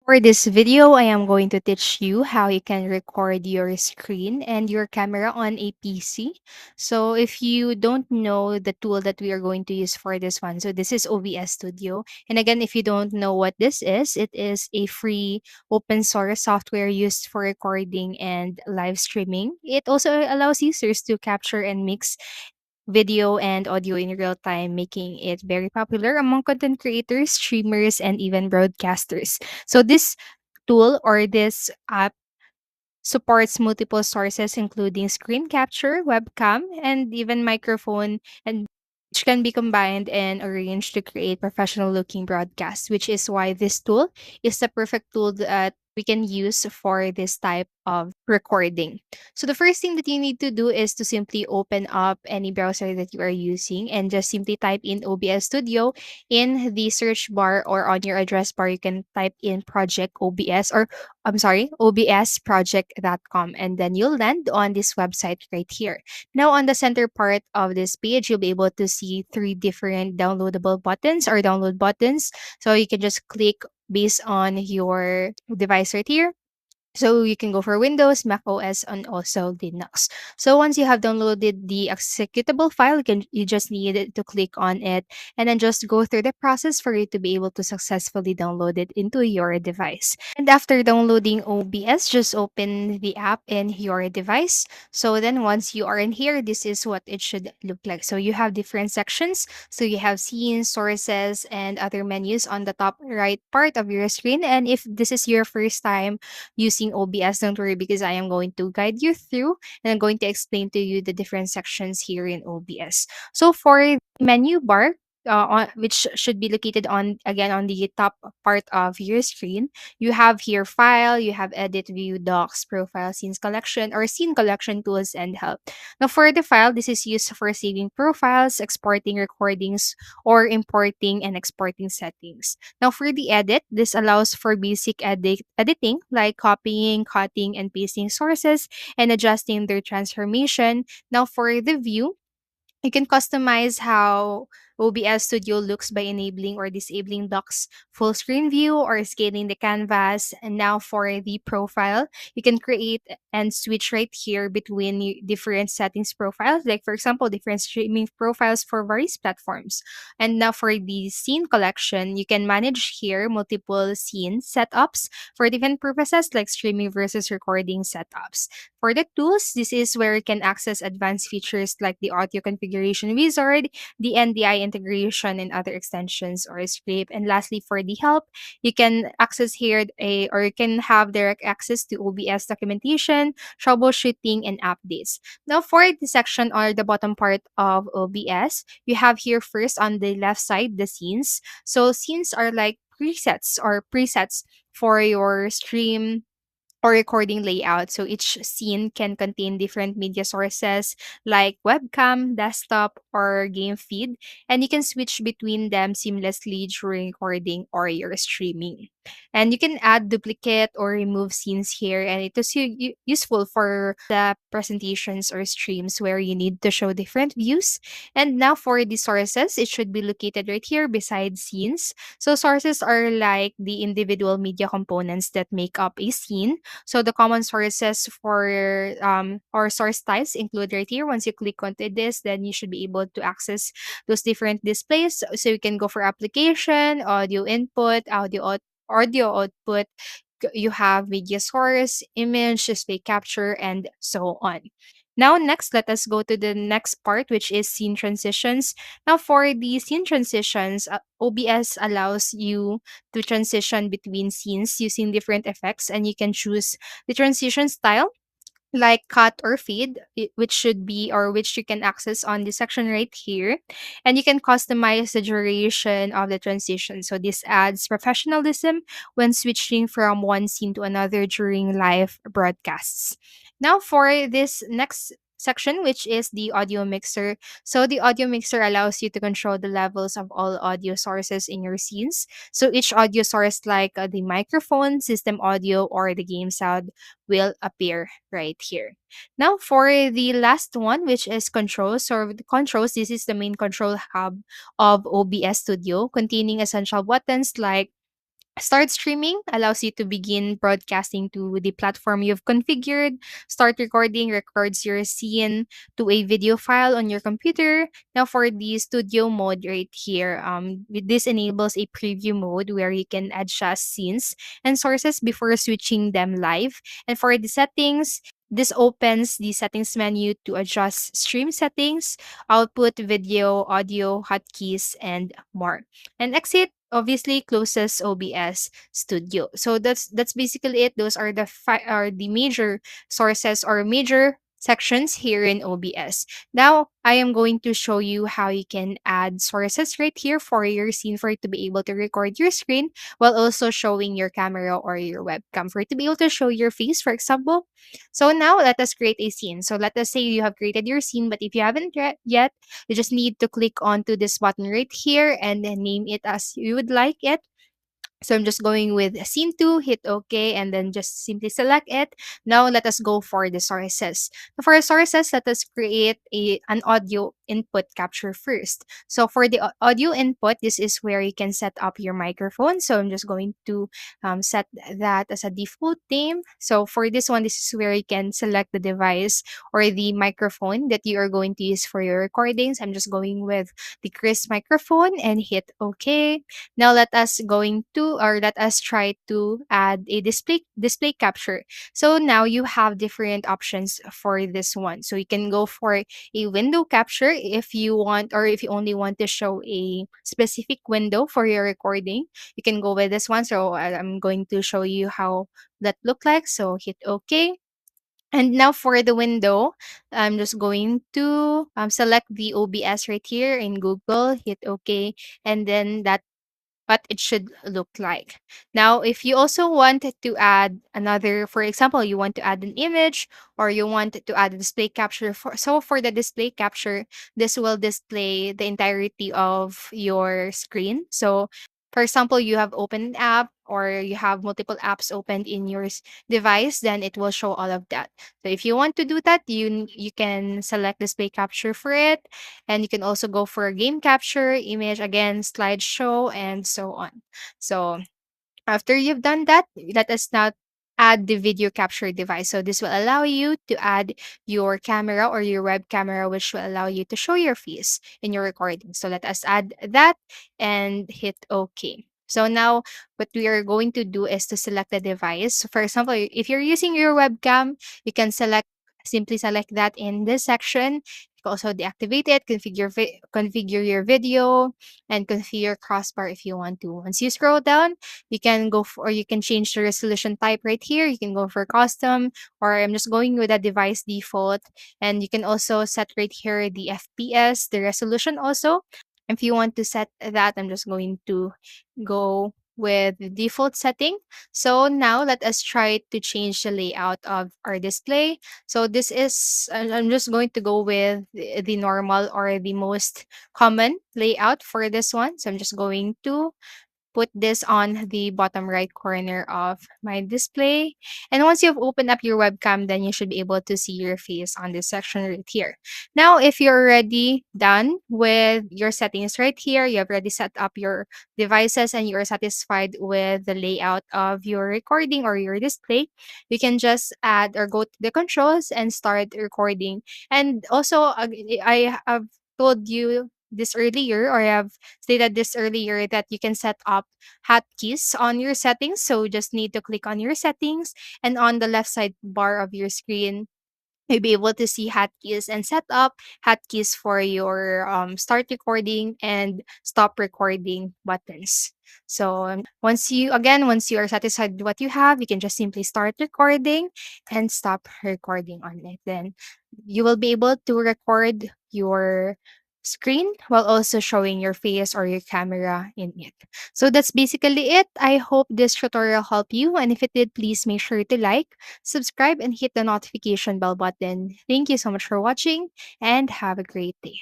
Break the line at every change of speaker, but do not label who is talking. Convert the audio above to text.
For this video, I am going to teach you how you can record your screen and your camera on a PC. So if you don't know the tool that we are going to use for this one, so this is OBS Studio. And again, if you don't know what this is, it is a free open source software used for recording and live streaming. It also allows users to capture and mix video and audio in real time, making it very popular among content creators, streamers, and even broadcasters. So this tool or this app supports multiple sources including screen capture, webcam, and even microphone, and which can be combined and arranged to create professional looking broadcasts, which is why this tool is the perfect tool that we can use for this type of recording. So the first thing that you need to do is to simply open up any browser that you are using and just simply type in OBS Studio in the search bar, or on your address bar you can type in project OBS, or I'm sorry, obsproject.com, and then you'll land on this website right here. Now, on the center part of this page, you'll be able to see three different downloadable buttons or download buttons. So you can just click based on your device right here. So you can go for Windows, Mac OS, and also Linux. So once you have downloaded the executable file, you just need to click on it and then just go through the process for you to be able to successfully download it into your device. And after downloading OBS, just open the app in your device. So then once you are in here, this is what it should look like. So you have different sections. So you have scenes, sources, and other menus on the top right part of your screen. And if this is your first time using OBS, don't worry, because I am going to guide you through and I'm going to explain to you the different sections here in OBS. So for the menu bar, which should be located on again on the top part of your screen, you have here file, you have edit, view, docs, profile, scenes collection, or scene collection tools and help. Now for the file, this is used for saving profiles, exporting recordings, or importing and exporting settings. Now, for the edit, this allows for basic editing like copying, cutting, and pasting sources and adjusting their transformation. Now, for the view, you can customize how OBS Studio looks by enabling or disabling Doc's full screen view or scaling the canvas. And now for the profile, you can create and switch right here between different settings profiles, like for example, different streaming profiles for various platforms. And now for the scene collection, you can manage here multiple scene setups for different purposes like streaming versus recording setups. For the tools, this is where you can access advanced features like the audio configuration wizard, the NDI integration, and other extensions or script. And lastly, for the help, you can access here you can have direct access to OBS documentation, troubleshooting, and updates. Now, for the section or the bottom part of OBS, you have here first on the left side the scenes. So scenes are like presets for your stream or recording layout. So each scene can contain different media sources like webcam, desktop, or game feed, and you can switch between them seamlessly during recording or your streaming. And you can add duplicate or remove scenes here, and it is useful for the presentations or streams where you need to show different views. And now for the sources, it should be located right here beside scenes. So sources are like the individual media components that make up a scene. So the common sources for or source types include right here. Once you click onto this, then you should be able to access those different displays. So you can go for application, audio input, audio output. You have media source, image, display capture, and so on. Now, next, let us go to the next part, which is scene transitions. Now, for the scene transitions, OBS allows you to transition between scenes using different effects, and you can choose the transition style like cut or fade, which should be or which you can access on the section right here. And you can customize the duration of the transition. So this adds professionalism when switching from one scene to another during live broadcasts. Now for this next section, which is the audio mixer. So the audio mixer allows you to control the levels of all audio sources in your scenes. So each audio source like the microphone, system audio, or the game sound will appear right here. Now for the last one, which is controls. So the controls, this is the main control hub of OBS Studio, containing essential buttons like Start streaming allows you to begin broadcasting to the platform you've configured. Start recording records your scene to a video file on your computer. Now, for the studio mode right here, this enables a preview mode where you can adjust scenes and sources before switching them live. And for the settings, this opens the settings menu to adjust stream settings, output, video, audio, hotkeys, and more. And exit obviously closes OBS Studio. So that's basically it. Those are are the major sources or major sections here in OBS. Now I am going to show you how you can add sources right here for your scene for it to be able to record your screen while also showing your camera or your webcam for it to be able to show your face, for example. So now let us create a scene. So let us say you have created your scene, but if you haven't yet, you just need to click onto this button right here and then name it as you would like it. So I'm just going with scene 2, hit OK, and then just simply select it. Now let us go for the sources. For our sources, let us create an audio input capture first. So for the audio input, this is where you can set up your microphone. So I'm just going to set that as a default name. So for this one, this is where you can select the device or the microphone that you are going to use for your recordings. I'm just going with the Chris microphone and hit OK. Now let us try to add a display capture. So now you have different options for this one. So you can go for a window capture if you want, or if you only want to show a specific window for your recording. You can go with this one. So I'm going to show you how that look like. So hit OK. And now for the window, I'm just going to select the OBS right here in Google, hit OK, and then that what it should look like. Now, if you also wanted to add another, for example, you want to add an image or you want to add a display capture. For the display capture, this will display the entirety of your screen. So, for example, you have opened an app or you have multiple apps opened in your device, then it will show all of that. So if you want to do that, you can select display capture for it, and you can also go for game capture, image again, slideshow, and so on. So after you've done that, let us now add the video capture device. So this will allow you to add your camera or your web camera, which will allow you to show your face in your recording. So let us add that and hit OK. So now what we are going to do is to select the device. So for example, if you're using your webcam, you can simply select that in this section. You can also deactivate it, configure your video, and configure crossbar if you want to. Once you scroll down, you can or you can change the resolution type right here. You can go for custom, or I'm just going with a device default. And you can also set right here the FPS, the resolution also. If you want to set that, I'm just going to go with the default setting. So now let us try to change the layout of our display. So this is, I'm just going to go with the normal or the most common layout for this one. So I'm just going to put this on the bottom right corner of my display. And once you've opened up your webcam, then you should be able to see your face on this section right here. Now, if you're already done with your settings right here, you have already set up your devices and you're satisfied with the layout of your recording or your display, you can just add or go to the controls and start recording. And also, I have told you this earlier, or I have stated this earlier, that you can set up hotkeys on your settings. So you just need to click on your settings, and on the left side bar of your screen, you'll be able to see hotkeys and set up hotkeys for your start recording and stop recording buttons. So once you are satisfied with what you have, you can just simply start recording and stop recording on it. Then you will be able to record your screen while also showing your face or your camera in it. So that's basically it. I hope this tutorial helped you, and if it did, please make sure to like, subscribe, and hit the notification bell button. Thank you so much for watching and have a great day.